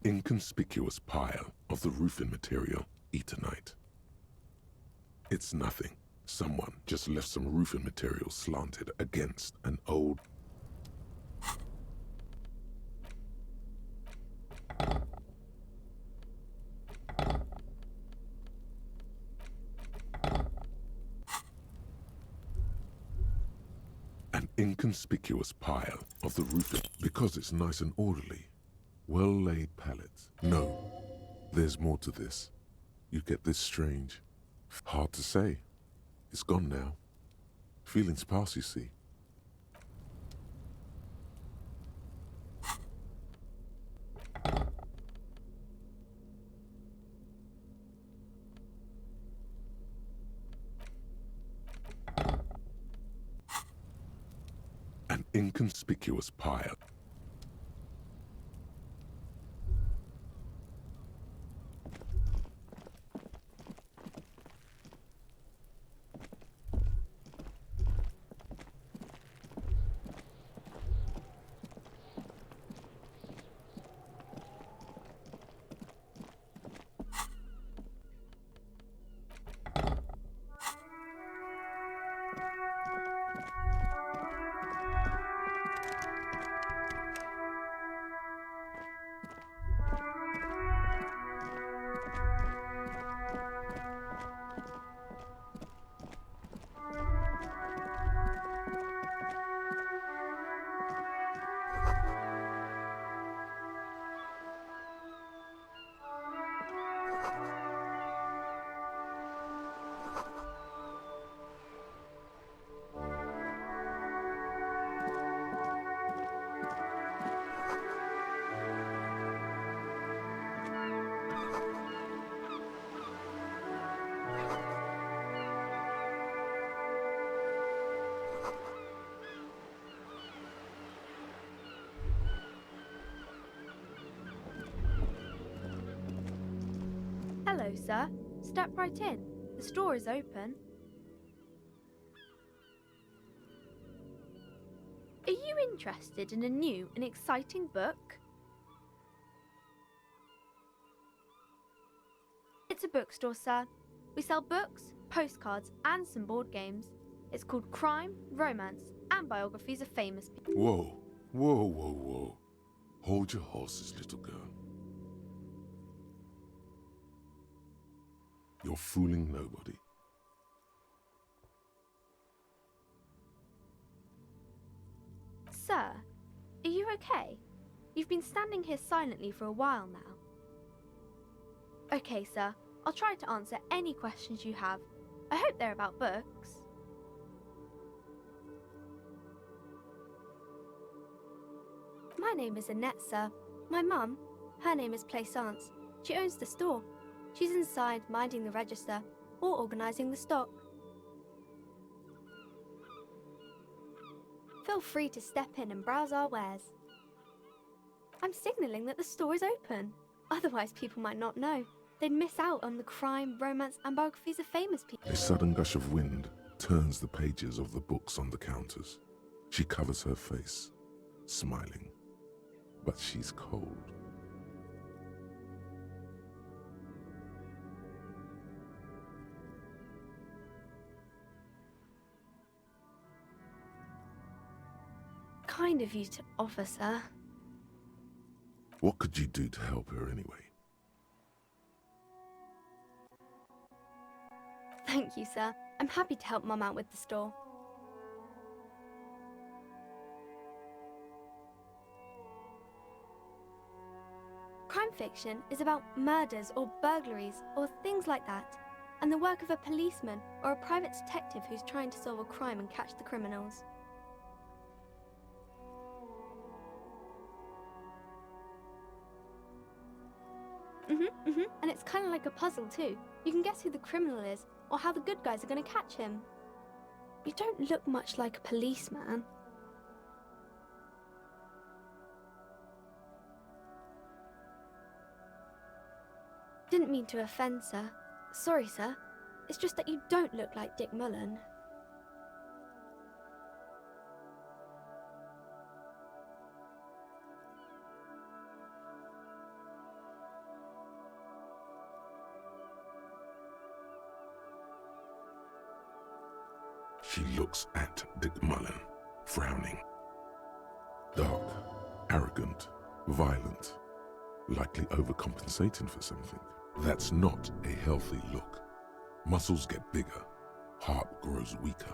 inconspicuous pile of the roofing material, Eternite. It's nothing. Someone just left some roofing material slanted against an old... An inconspicuous pile of the roofing, because it's nice and orderly. Well-laid pallets. No, there's more to this. You get this strange. Hard to say. It's gone now. Feelings pass, you see. An inconspicuous pile. Hello, sir. Step right in. The store is open. Are you interested in a new and exciting book? It's a bookstore, sir. We sell books, postcards, and some board games. It's called Crime, Romance, and Biographies of Famous People. Whoa, whoa, whoa, whoa. Hold your horses, little girl. You're fooling nobody. Sir, are you okay? You've been standing here silently for a while now. Okay, sir. I'll try to answer any questions you have. I hope they're about books. My name is Annette, sir. My mum, her name is Plaisance. She owns the store. She's inside minding the register or organising the stock. Feel free to step in and browse our wares. I'm signalling that the store is open. Otherwise people might not know. They'd miss out on the crime, romance and biographies of famous people. A sudden gush of wind turns the pages of the books on the counters. She covers her face, smiling. But she's cold. Kind of you to offer, sir. What could you do to help her anyway? Thank you, sir. I'm happy to help Mum out with the store. Crime fiction is about murders or burglaries or things like that, and the work of a policeman or a private detective who's trying to solve a crime and catch the criminals. And it's kind of like a puzzle too. You can guess who the criminal is or how the good guys are going to catch him. You don't look much like a policeman. Didn't mean to offend, sir. Sorry, sir. It's just that you don't look like Dick Mullen. She looks at Dick Mullen, frowning. Dark, arrogant, violent, likely overcompensating for something. That's not a healthy look. Muscles get bigger, heart grows weaker.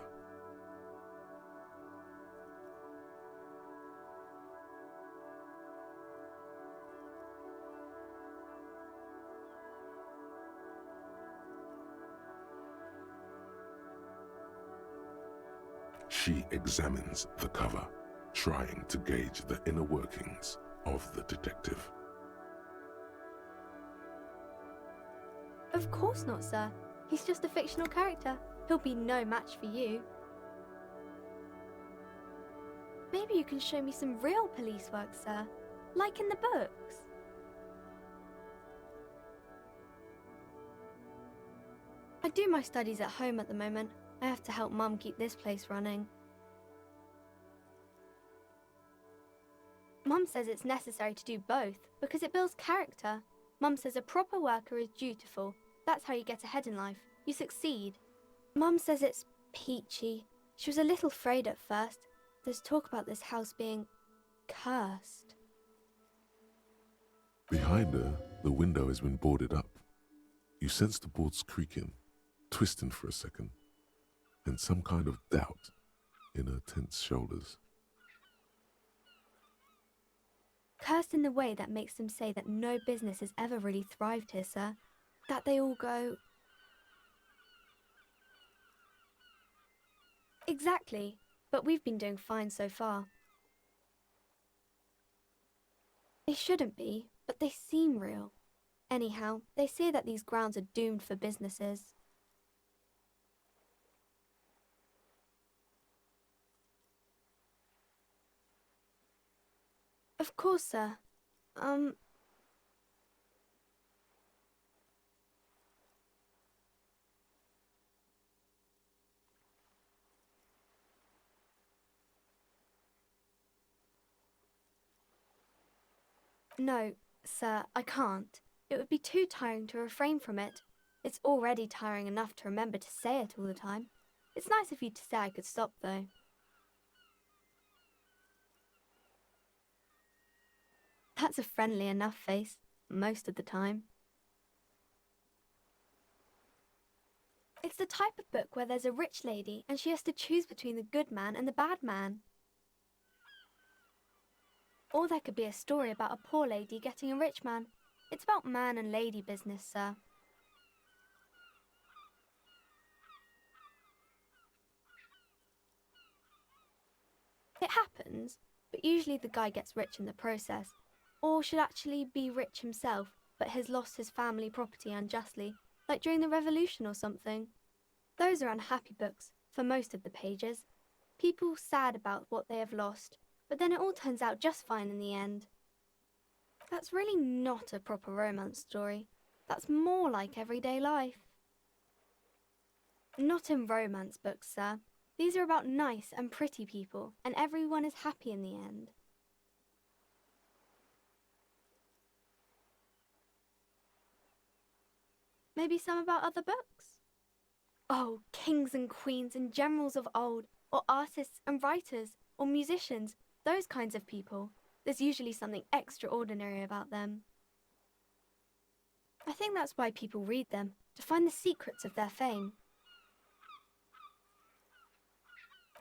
She examines the cover, trying to gauge the inner workings of the detective. Of course not, sir. He's just a fictional character. He'll be no match for you. Maybe you can show me some real police work, sir. Like in the books. I do my studies at home at the moment. I have to help Mum keep this place running. Mum says it's necessary to do both because it builds character. Mum says a proper worker is dutiful. That's how you get ahead in life. You succeed. Mum says it's peachy. She was a little afraid at first. There's talk about this house being cursed. Behind her, the window has been boarded up. You sense the boards creaking, twisting for a second, and some kind of doubt in her tense shoulders. Cursed in the way that makes them say that no business has ever really thrived here, sir. That they all go... Exactly, but we've been doing fine so far. They shouldn't be, but they seem real. Anyhow, they say that these grounds are doomed for businesses. Of course, sir. No, sir, I can't. It would be too tiring to refrain from it. It's already tiring enough to remember to say it all the time. It's nice of you to say I could stop, though. That's a friendly enough face, most of the time. It's the type of book where there's a rich lady and she has to choose between the good man and the bad man. Or there could be a story about a poor lady getting a rich man. It's about man and lady business, sir. It happens, but usually the guy gets rich in the process. Or should actually be rich himself, but has lost his family property unjustly, like during the revolution or something. Those are unhappy books, for most of the pages. People sad about what they have lost, but then it all turns out just fine in the end. That's really not a proper romance story. That's more like everyday life. Not in romance books, sir. These are about nice and pretty people, and everyone is happy in the end. Maybe some about other books? Oh, kings and queens and generals of old, or artists and writers, or musicians, those kinds of people. There's usually something extraordinary about them. I think that's why people read them, to find the secrets of their fame.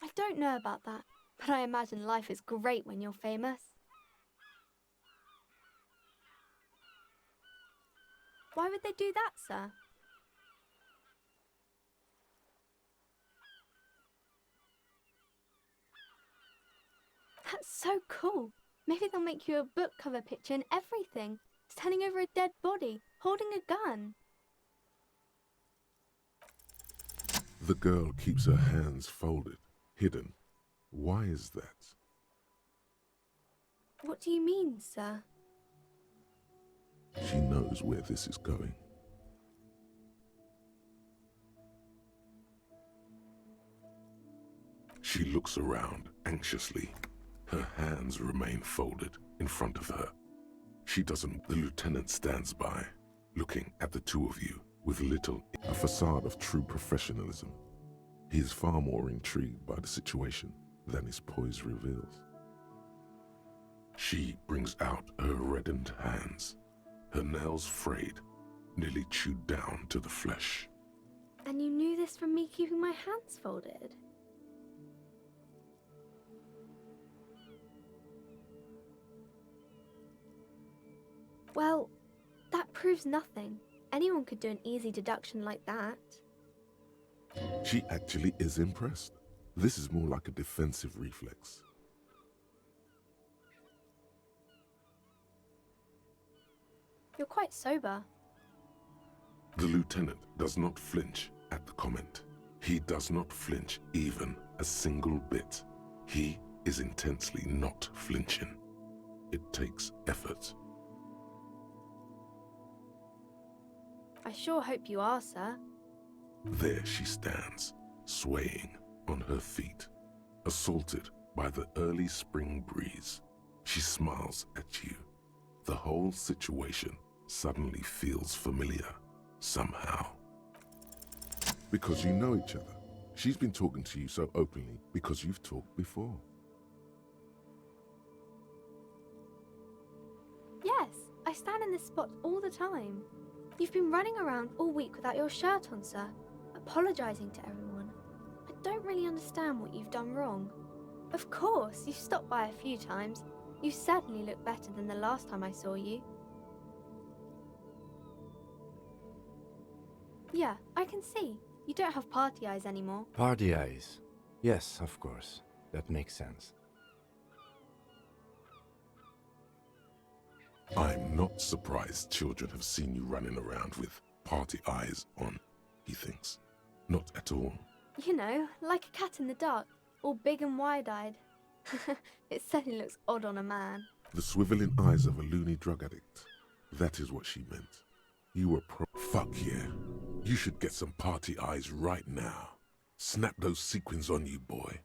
I don't know about that, but I imagine life is great when you're famous. Why would they do that, sir? That's so cool. Maybe they'll make you a book cover picture and everything. Standing over a dead body, holding a gun. The girl keeps her hands folded, hidden. Why is that? What do you mean, sir? She knows where this is going. She looks around anxiously. Her hands remain folded in front of her. She doesn't. The lieutenant stands by, looking at the two of you with a facade of true professionalism. He is far more intrigued by the situation than his poise reveals. She brings out her reddened hands, her nails frayed, nearly chewed down to the flesh. And you knew this from me keeping my hands folded? Well, that proves nothing. Anyone could do an easy deduction like that. She actually is impressed. This is more like a defensive reflex. You're quite sober. The lieutenant does not flinch at the comment. He does not flinch even a single bit. He is intensely not flinching. It takes effort. I sure hope you are, sir. There she stands, swaying on her feet, assaulted by the early spring breeze. She smiles at you. The whole situation suddenly feels familiar, somehow. Because you know each other. She's been talking to you so openly because you've talked before. Yes, I stand in this spot all the time. You've been running around all week without your shirt on, sir, apologising to everyone. I don't really understand what you've done wrong. Of course, you've stopped by a few times. You certainly look better than the last time I saw you. Yeah, I can see. You don't have party eyes anymore. Party eyes. Yes, of course. That makes sense. I'm not surprised children have seen you running around with party eyes on, he thinks. Not at all. You know, like a cat in the dark, all big and wide-eyed. It certainly looks odd on a man. The swiveling eyes of a loony drug addict. That is what she meant. You were Fuck yeah. You should get some party eyes right now. Snap those sequins on you, boy.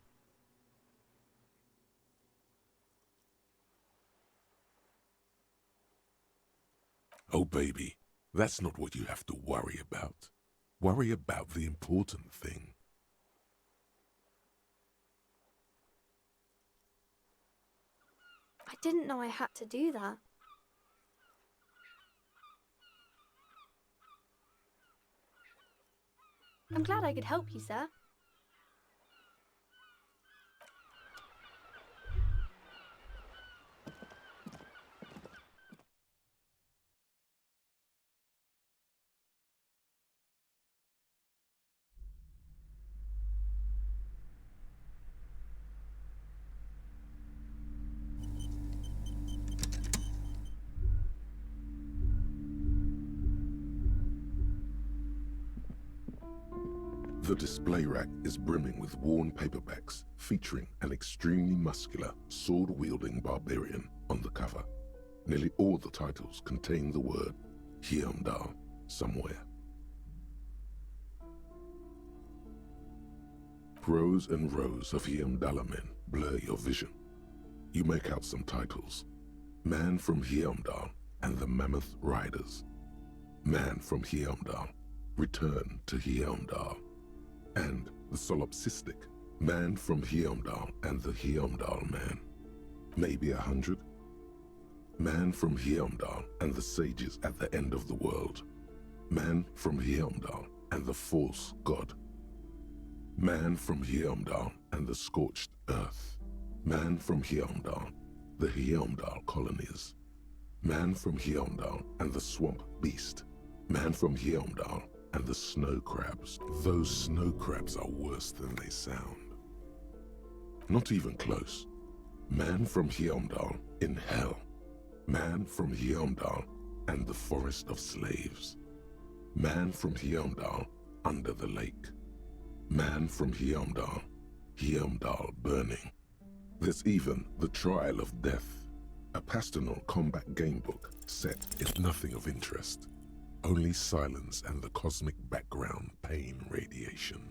Oh, baby, that's not what you have to worry about. Worry about the important thing. I didn't know I had to do that. I'm glad I could help you, sir. The display rack is brimming with worn paperbacks featuring an extremely muscular, sword-wielding barbarian on the cover. Nearly all the titles contain the word Hyundai somewhere. Rows and rows of Hyundala men blur your vision. You make out some titles. Man from Hyundai and the Mammoth Riders. Man from Hyundai, Return to Hyundai. And the solipsistic Man from Hyundai and the Hyundai Man. Maybe 100. Man from Hyundai and the sages at the end of the world. Man from Hyundai and the false god. Man from Hyundai and the scorched earth. Man from Hyundai, the Hyundai colonies. Man from Hyundai and the swamp beast. Man from Hyundai and the snow crabs. Those snow crabs are worse than they sound. Not even close. Man from Hyundai in hell. Man from Hyundai and the forest of slaves. Man from Hyundai under the lake. Man from Hyundai, Hyundai burning. There's even the Trial of Death, a Pastanal combat gamebook set in nothing of interest. Only silence and the cosmic background pain radiation.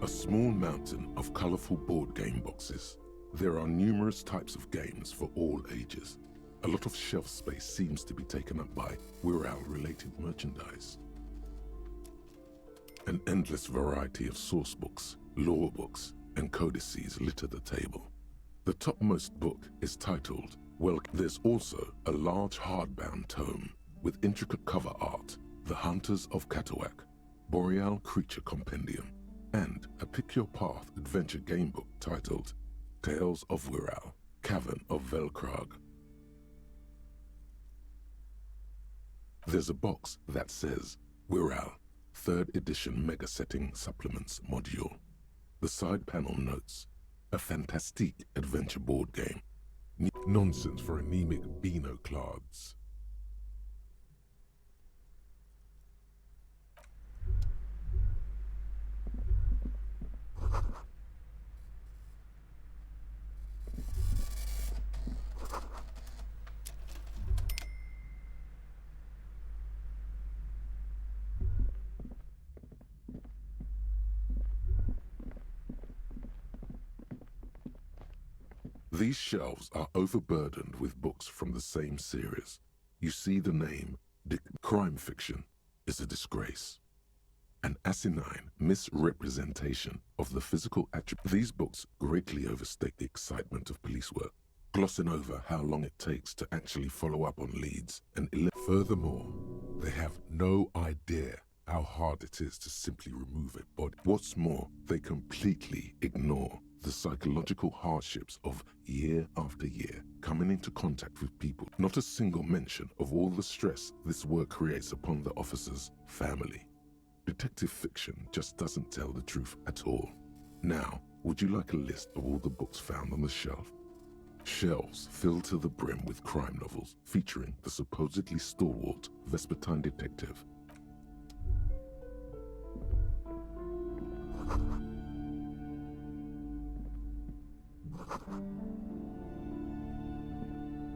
A small mountain of colorful board game boxes. There are numerous types of games for all ages. A lot of shelf space seems to be taken up by Wirral-related merchandise. An endless variety of source books, lore books, and codices litter the table. The topmost book is titled, well, there's also a large hardbound tome with intricate cover art, The Hunters of Catawak, Boreal Creature Compendium, and a Pick Your Path adventure game book titled Tales of Wirral, Cavern of Velkrag. There's a box that says Wirral, 3rd edition Mega Setting Supplements Module. The side panel notes, a fantastique adventure board game. Nonsense for anemic Beano-clads. These shelves are overburdened with books from the same series. You see the name, crime fiction, is a disgrace. An asinine misrepresentation of the physical attributes. These books greatly overstate the excitement of police work, glossing over how long it takes to actually follow up on leads and furthermore, they have no idea how hard it is to simply remove a body. What's more, they completely ignore the psychological hardships of year after year coming into contact with people. Not a single mention of all the stress this work creates upon the officer's family. Detective fiction just doesn't tell the truth at all. Now, would you like a list of all the books found on the shelf? Shelves filled to the brim with crime novels featuring the supposedly stalwart Vespertine detective.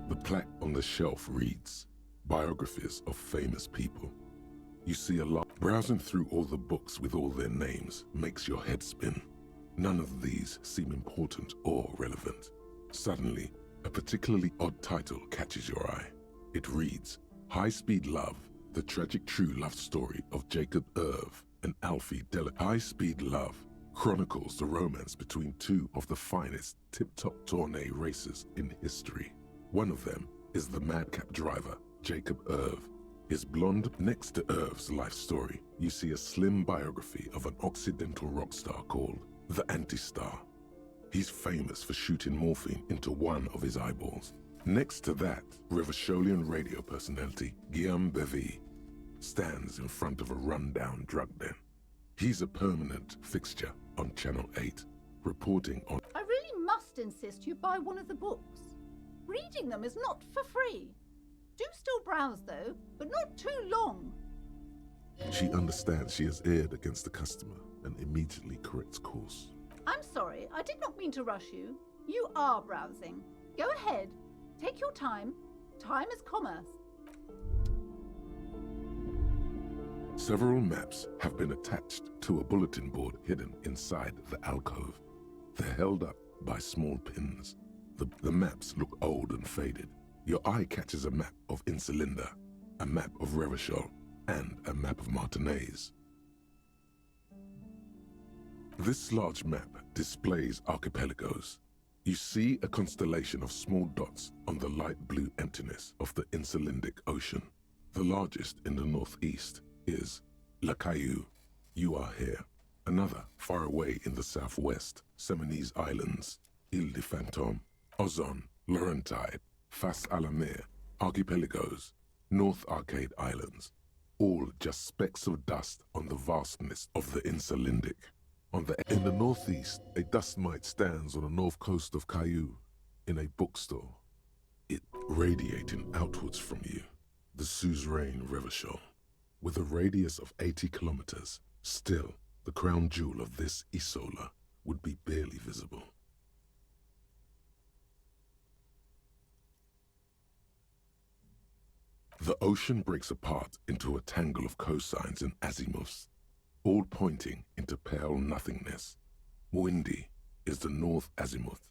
The plaque on the shelf reads, Biographies of Famous People. You see a lot. Browsing through all the books with all their names makes your head spin. None of these seem important or relevant. Suddenly, a particularly odd title catches your eye. It reads, High Speed Love, the tragic true love story of Jacob Irv and Alfie Delac. High Speed Love chronicles the romance between two of the finest tip-top tourney racers in history. One of them is the madcap driver, Jacob Irv. His blonde next to Irv's life story, you see a slim biography of an Occidental rock star called the Anti-Star. He's famous for shooting morphine into one of his eyeballs. Next to that, Revacholian radio personality Guillaume Bevy stands in front of a rundown drug den. He's a permanent fixture on Channel 8, reporting on... I really must insist you buy one of the books. Reading them is not for free. Do still browse though, but not too long. She understands she has erred against the customer and immediately corrects course. I'm sorry, I did not mean to rush you. You are browsing. Go ahead. Take your time. Time is commerce. Several maps have been attached to a bulletin board hidden inside the alcove. They're held up by small pins. The maps look old and faded. Your eye catches a map of Insulinda, a map of Revachol, and a map of Martinez. This large map displays archipelagos. You see a constellation of small dots on the light blue emptiness of the Insulindic Ocean. The largest in the northeast is La Caillou. You are here. Another, far away in the southwest, Seminese Islands, Ile de Fantôme, Ozon, Laurentide, Fas a la Mer, Archipelagos, North Arcade Islands, all just specks of dust on the vastness of the Insulindic. In the northeast, a dust mite stands on the north coast of Caillou, in a bookstore. It radiating outwards from you, the suzerain Revachol. With a radius of 80 kilometers, still, the crown jewel of this Isola would be barely visible. The ocean breaks apart into a tangle of cosines and azimuths, all pointing into pale nothingness. Windy is the north azimuth.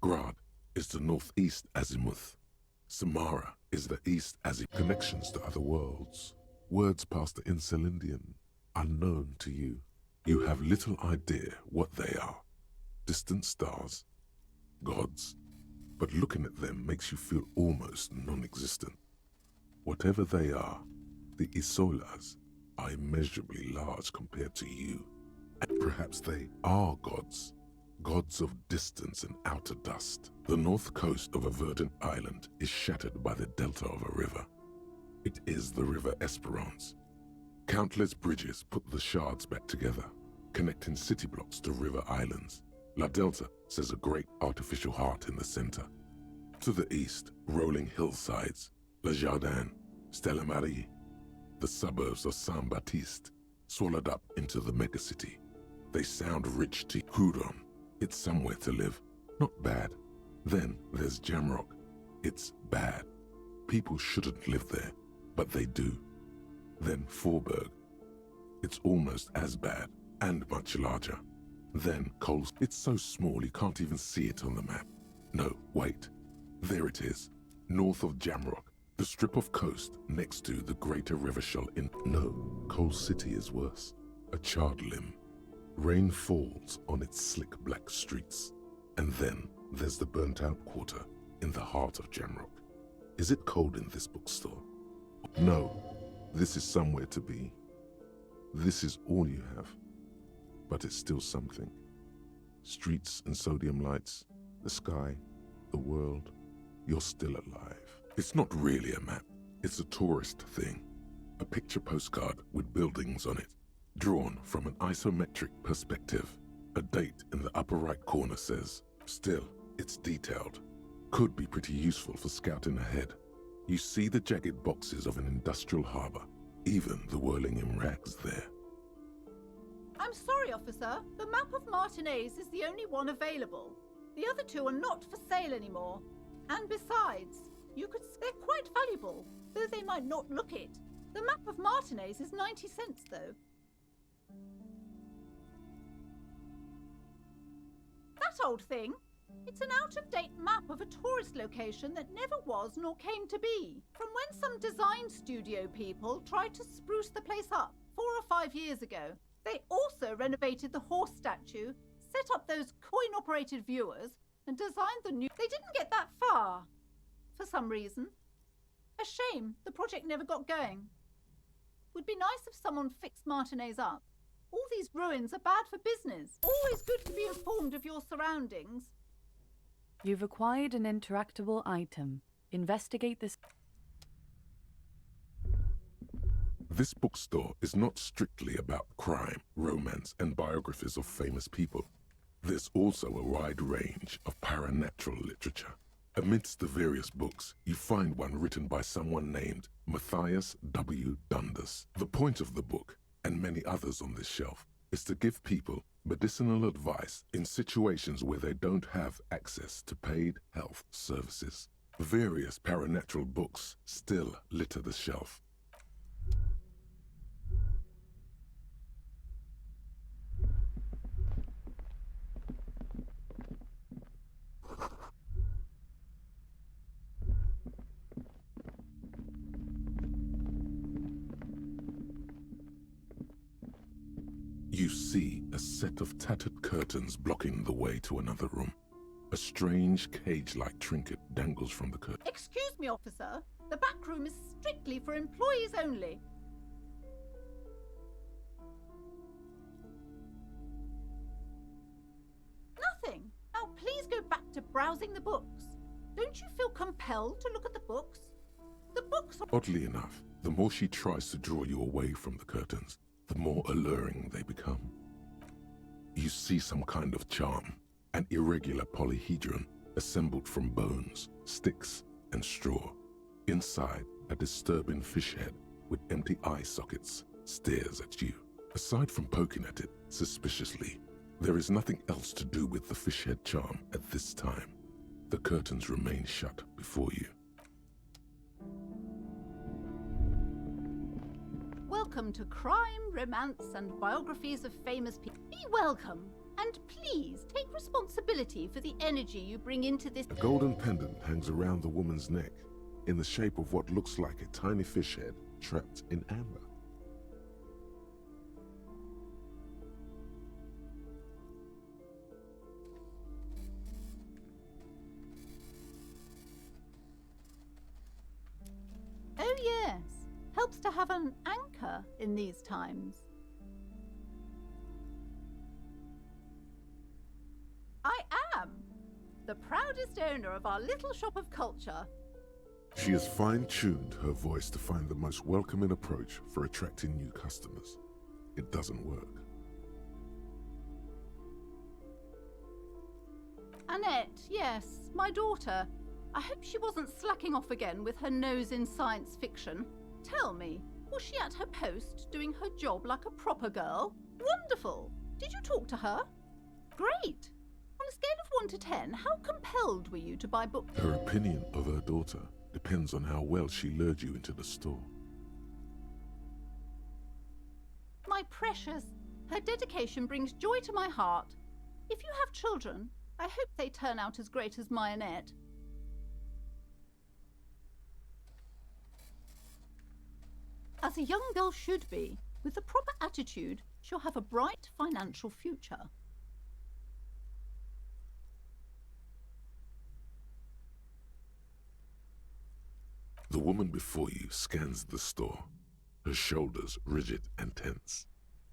Grad is the northeast azimuth. Samara is the east azimuth. Connections to other worlds. Words past the Insulindian, unknown to you. You have little idea what they are. Distant stars, gods, but looking at them makes you feel almost non-existent. Whatever they are, the Isolas are immeasurably large compared to you. And perhaps they are gods, gods of distance and outer dust. The north coast of a verdant island is shattered by the delta of a river. It is the River Esperance. Countless bridges put the shards back together, connecting city blocks to river islands. La Delta says a great artificial heart in the center. To the east, rolling hillsides, Le Jardin, Stella Marie, the suburbs of Saint-Baptiste, swallowed up into the megacity. They sound rich to Hudon. It's somewhere to live. Not bad. Then there's Jamrock. It's bad. People shouldn't live there, but they do. Then Forberg. It's almost as bad, and much larger. Then Coles. It's so small you can't even see it on the map. No, wait. There it is, north of Jamrock, the strip of coast next to the greater Revachol in... No, Coal City is worse. A charred limb. Rain falls on its slick black streets. And then there's the burnt-out quarter in the heart of Jamrock. Is it cold in this bookstore? No, this is somewhere to be. This is all you have. But it's still something. Streets and sodium lights, the sky, the world. You're still alive. It's not really a map. It's a tourist thing. A picture postcard with buildings on it, drawn from an isometric perspective. A date in the upper right corner says, still, it's detailed. Could be pretty useful for scouting ahead. You see the jagged boxes of an industrial harbor, even the whirling in rags there. I'm sorry, officer. The map of Martinez is the only one available. The other two are not for sale anymore. And besides, they're quite valuable, though they might not look it. The map of Martinez is 90 cents, though. That old thing? It's an out-of-date map of a tourist location that never was nor came to be. From when some design studio people tried to spruce the place up 4 or 5 years ago. They also renovated the horse statue, set up those coin-operated viewers, and designed the new... They didn't get that far, for some reason. A shame the project never got going. Would be nice if someone fixed Martinez up. All these ruins are bad for business. Always good to be informed of your surroundings. You've acquired an interactable item. Investigate this. This bookstore is not strictly about crime, romance, and biographies of famous people. There's also a wide range of paranatural literature. Amidst the various books, you find one written by someone named Matthias W. Dundas. The point of the book, and many others on this shelf, is to give people medicinal advice in situations where they don't have access to paid health services. Various paranatural books still litter the shelf. You see a set of tattered curtains blocking the way to another room. A strange cage-like trinket dangles from the curtain. Excuse me, officer. The back room is strictly for employees only. Nothing. Now please go back to browsing the books. Don't you feel compelled to look at the books? The books are... Oddly enough, the more she tries to draw you away from the curtains, the more alluring they become. You see some kind of charm, an irregular polyhedron assembled from bones, sticks, and straw. Inside, a disturbing fish head with empty eye sockets stares at you. Aside from poking at it suspiciously, there is nothing else to do with the fish head charm at this time. The curtains remain shut before you. Welcome to Crime, Romance, and Biographies of Famous People. Be welcome And please take responsibility for the energy you bring into this. A golden pendant hangs around the woman's neck, in the shape of what looks like a tiny fish head trapped in amber. Oh yes, helps to have an anchor in these times. I am the proudest owner of our little shop of culture. She has fine-tuned her voice to find the most welcoming approach for attracting new customers. It doesn't work. Annette, yes, my daughter. I hope she wasn't slacking off again with her nose in science fiction. Tell me, was she at her post doing her job like a proper girl? Wonderful! Did you talk to her? Great! On a scale of 1 to 10, how compelled were you to buy books? Her opinion of her daughter depends on how well she lured you into the store. My precious, her dedication brings joy to my heart. If you have children, I hope they turn out as great as my Annette. As a young girl should be, with the proper attitude, she'll have a bright financial future. The woman before you scans the store, her shoulders rigid and tense.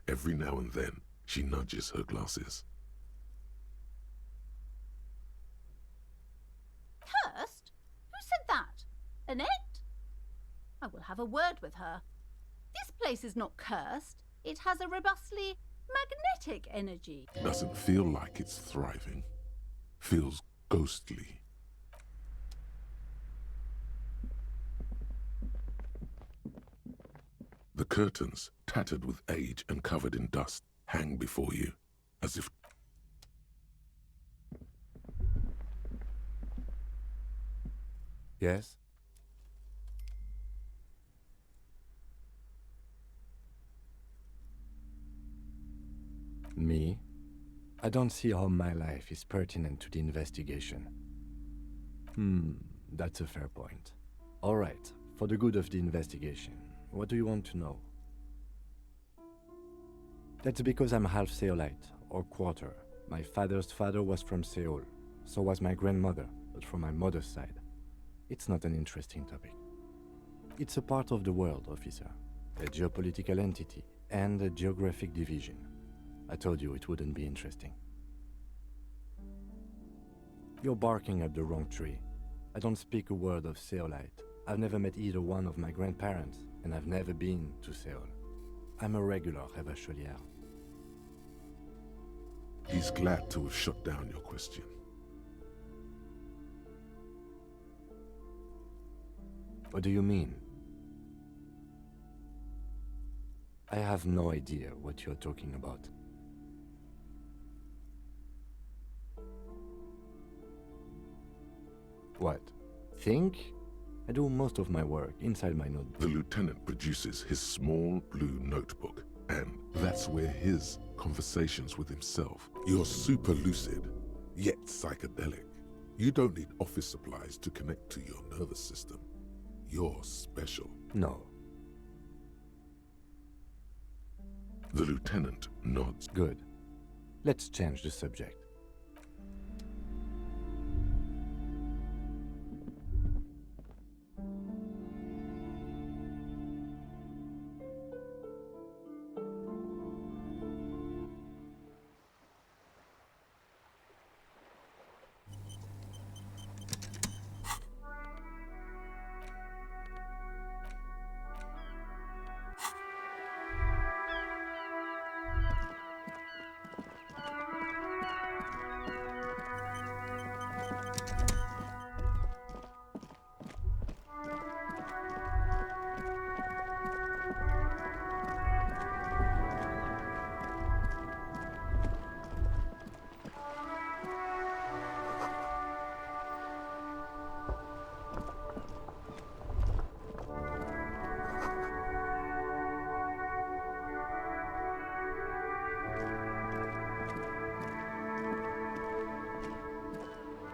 Every now and then, she nudges her glasses. Cursed? Who said that? Annette? I will have a word with her. This place is not cursed. It has a robustly magnetic energy. Doesn't feel like it's thriving. Feels ghostly. The curtains, tattered with age and covered in dust, hang before you, as if... Yes? Me? I don't see how my life is pertinent to the investigation. That's a fair point. All right, for the good of the investigation, what do you want to know? That's because I'm half Seolite, or quarter. My father's father was from Seoul. So was my grandmother, but from my mother's side. It's not an interesting topic. It's a part of the world, officer. A geopolitical entity and a geographic division. I told you it wouldn't be interesting. You're barking up the wrong tree. I don't speak a word of Seolite. I've never met either one of my grandparents, and I've never been to Seoul. I'm a regular Revacholière. He's glad to have shut down your question. What do you mean? I have no idea what you're talking about. What? Think? I do most of my work inside my notebook. The lieutenant produces his small blue notebook, and that's where his conversations with himself. You're super lucid, yet psychedelic. You don't need office supplies to connect to your nervous system. You're special. No. The lieutenant nods. Good. Let's change the subject.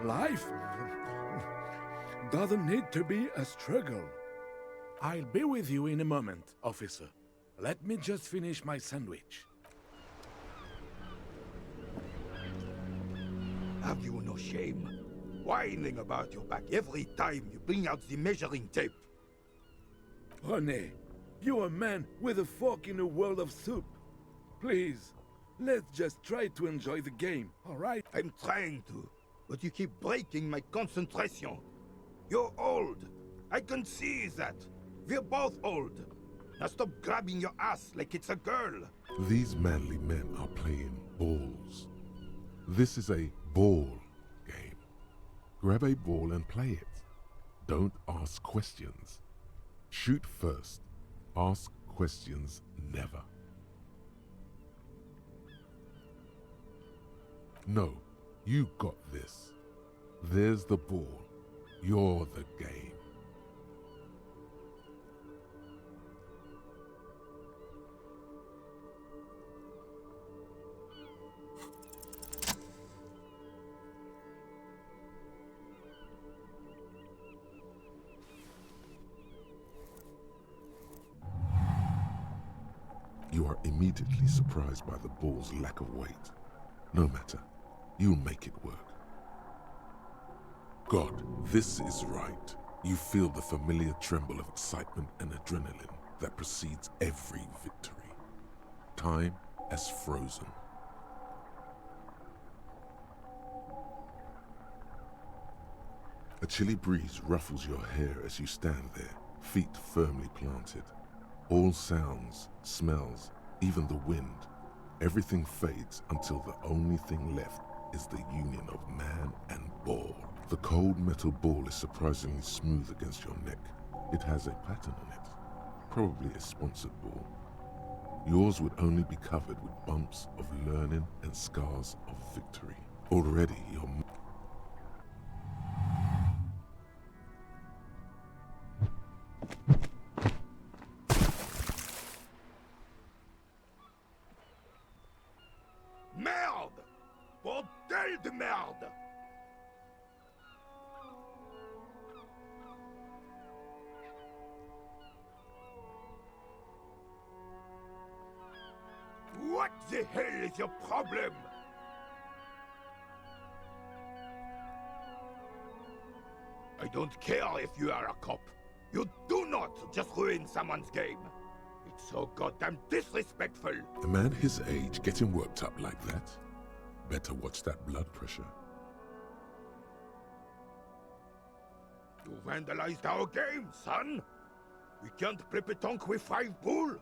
Life doesn't need to be a struggle. I'll be with you in a moment, officer. Let me just finish my sandwich. Have you no shame? Whining about your back every time you bring out the measuring tape. René, you're a man with a fork in a world of soup. Please, let's just try to enjoy the game, all right? I'm trying to, but you keep breaking my concentration. You're old. I can see that. We're both old. Now stop grabbing your ass like it's a girl. These manly men are playing balls. This is a ball game. Grab a ball and play it. Don't ask questions. Shoot first. Ask questions never. No, you got this. There's the ball. You're the game. You are immediately surprised by the ball's lack of weight. No matter, you'll make it work. God, this is right. You feel the familiar tremble of excitement and adrenaline that precedes every victory. Time as frozen. A chilly breeze ruffles your hair as you stand there, feet firmly planted. All sounds, smells, even the wind, everything fades until the only thing left is the union of man and ball. The cold metal ball is surprisingly smooth against your neck. It has a pattern on it, probably a sponsored ball. Yours would only be covered with bumps of learning and scars of victory. Already your Merde! Bordel de merde! What the hell is your problem? I don't care if you are a cop. You do not just ruin someone's game. It's so goddamn disrespectful. A man his age getting worked up like that? Better watch that blood pressure. You vandalized our game, son. We can't play pétanque with 5 bull.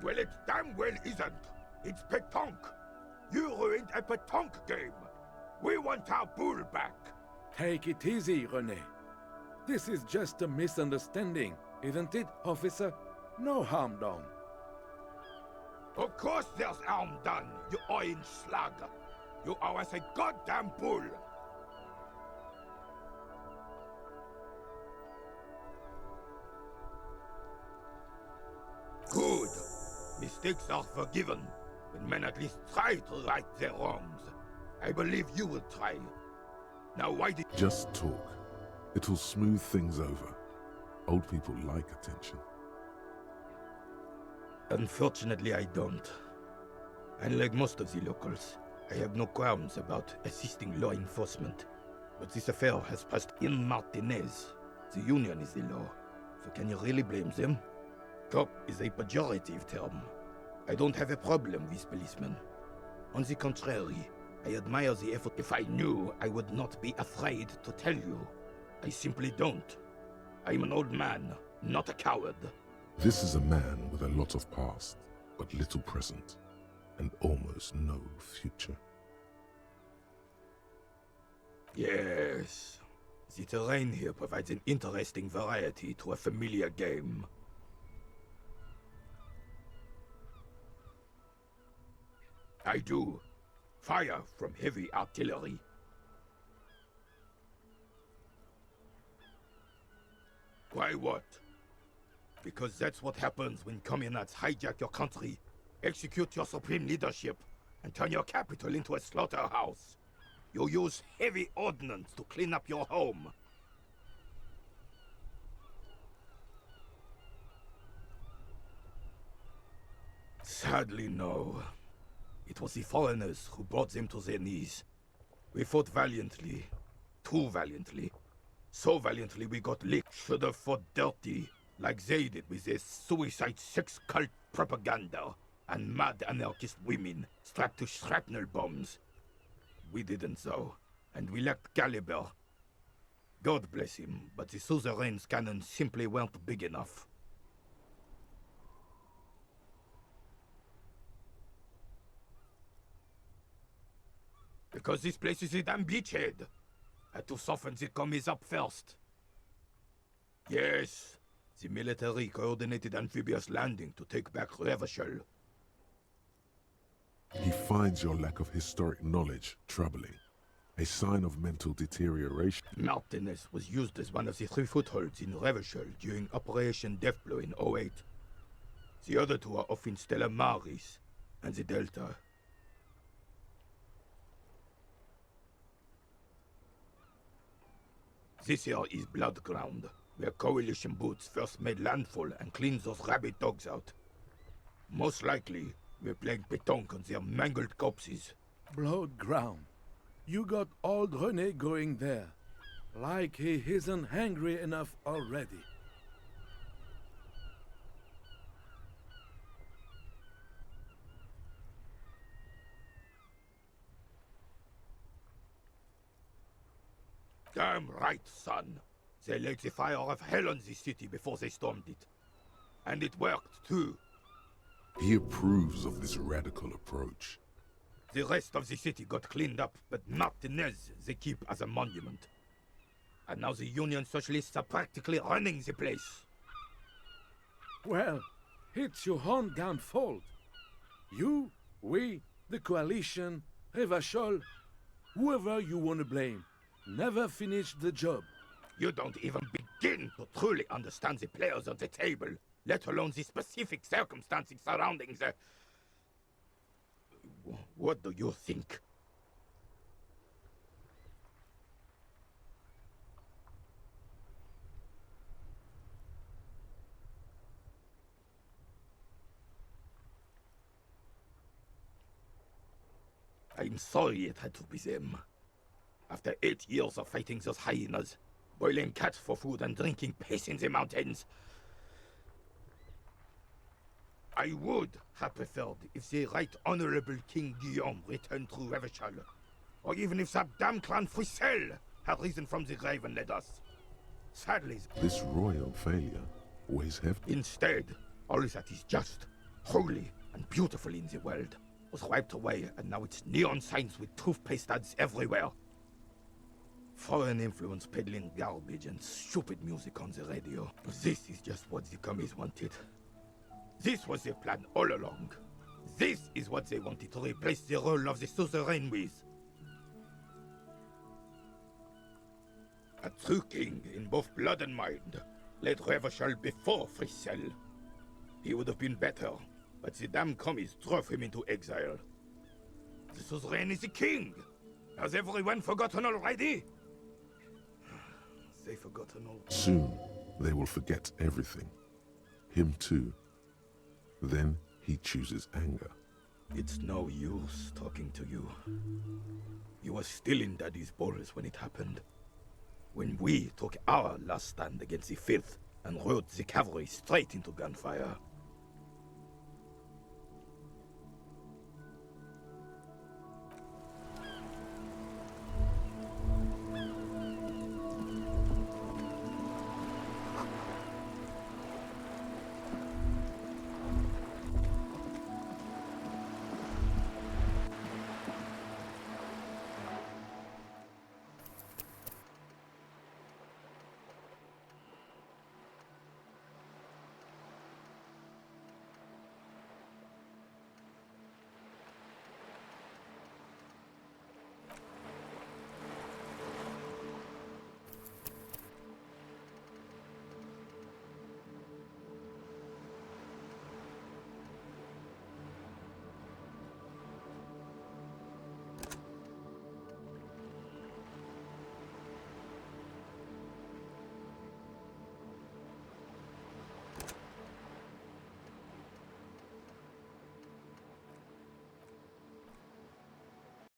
Well, it damn well isn't. It's pétanque. You ruined a pétanque game. We want our bull back. Take it easy, René. This is just a misunderstanding, isn't it, officer? No harm done. Of course there's harm done, you orange slug. You owe us a goddamn bull. Good. Mistakes are forgiven when men at least try to right their wrongs. I believe you will try. Now why did... Just talk. It'll smooth things over. Old people like attention. Unfortunately, I don't. Unlike most of the locals, I have no qualms about assisting law enforcement. But this affair has passed in Martinez. The union is the law. So can you really blame them? Cop is a pejorative term. I don't have a problem with policemen. On the contrary, I admire the effort. If I knew, I would not be afraid to tell you. I simply don't. I'm an old man, not a coward. This is a man with a lot of past, but little present, and almost no future. Yes. The terrain here provides an interesting variety to a familiar game. I do. Fire from heavy artillery. Why what? Because that's what happens when communards hijack your country. execute your supreme leadership, and turn your capital into a slaughterhouse. You use heavy ordnance to clean up your home. Sadly, no. It was the foreigners who brought them to their knees. We fought valiantly. Too valiantly. So valiantly we got licked. Should have fought dirty, like they did with their suicide sex cult propaganda and mad anarchist women strapped to shrapnel bombs. We didn't though, and we lacked caliber. God bless him, but the suzerain's cannons simply weren't big enough. Because this place is a damn beachhead. Had to soften the commies up first. Yes, the military coordinated amphibious landing to take back Revachol. He finds your lack of historic knowledge troubling, a sign of mental deterioration. Martinez was used as one of the 3 footholds in Revachol during Operation Deathblow in 08. The other 2 are off in Stella Maris and the Delta. This here is Blood Ground, where Coalition boots first made landfall and cleaned those rabid dogs out. Most likely, we're playing pétanque on their mangled corpses. Blood ground. You got old René going there. Like he isn't hungry enough already. Damn right, son. They laid the fire of hell on the city before they stormed it. And it worked, too. He approves of this radical approach. The rest of the city got cleaned up, but Martinez they keep as a monument. And now the Union Socialists are practically running the place. Well, it's your own damn fault. You, we, the Coalition, Revachol, whoever you want to blame, never finished the job. You don't even begin to truly understand the players on the table, let alone the specific circumstances surrounding the... What do you think? I'm sorry it had to be them. After 8 years of fighting those hyenas, boiling cats for food and drinking piss in the mountains, I would have preferred if the Right Honorable King Guillaume returned through Revachol, or even if that damn clan Frissel had risen from the grave and led us. Sadly, This royal failure weighs heavy. instead, all that is just, holy, and beautiful in the world was wiped away, and now it's neon signs with toothpaste ads everywhere. Foreign influence peddling garbage and stupid music on the radio. This is just what the commies wanted. This was their plan all along. This is what they wanted to replace the role of the suzerain with. A true king in both blood and mind led Revachol before Frissel. He would have been better, but the damn commies drove him into exile. The suzerain is the king! Has everyone forgotten already? They've forgotten all. Soon, they will forget everything. Him too. Then he chooses anger. It's no use talking to you. You were still in Daddy's balls when it happened. When we took our last stand against the filth and rode the cavalry straight into gunfire.